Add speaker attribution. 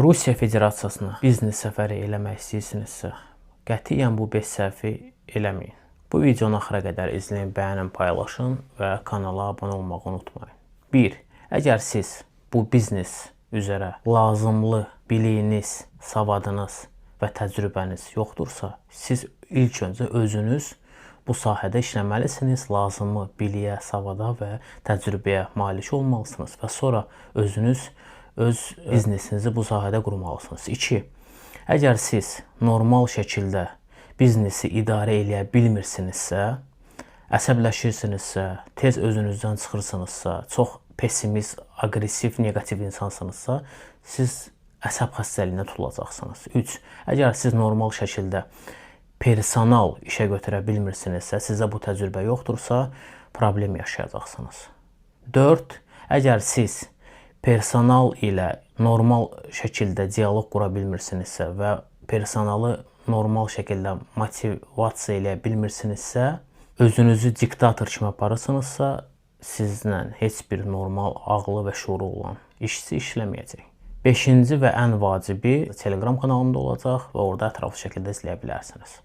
Speaker 1: Rusiya Federasiyasına biznes səfəri eləmək istəyirsinizsə, qətiyyən bu 5 səhvi eləməyin. Bu videonu axıra qədər izləyin, bəyənin, paylaşın və kanala abunə olmağı unutmayın. 1. Əgər siz bu biznes üzrə lazımlı biliyiniz, savadınız və təcrübəniz yoxdursa, siz ilk öncə özünüz bu sahədə işləməlisiniz, lazımı biliyə, savada və təcrübəyə malik olmalısınız və sonra özünüz öz biznesinizi bu sahədə qurmalısınız. 2. Əgər siz normal şəkildə biznesi idarə eləyə bilmirsinizsə, əsəbləşirsinizsə, tez özünüzdən çıxırsınızsa, çox pessimist, aqressiv, negativ insansınızsa, siz əsəb xəstəliyinə tutulacaqsınız. 3. Əgər siz normal şəkildə personal işə götürə bilmirsinizsə, sizə bu təcrübə yoxdursa, problem yaşayacaqsınız. 4. Əgər siz personal ilə normal şəkildə diyaloq qura bilmirsinizsə və personalı normal şəkildə motivasiya eləyə bilmirsinizsə, özünüzü diktator kimi aparırsınızsa, sizlə heç bir normal ağlı və şuuru olan işçi işləməyəcək. 5-ci və ən vacibi Telegram kanalımda olacaq və orada ətraflı şəkildə izləyə bilərsiniz.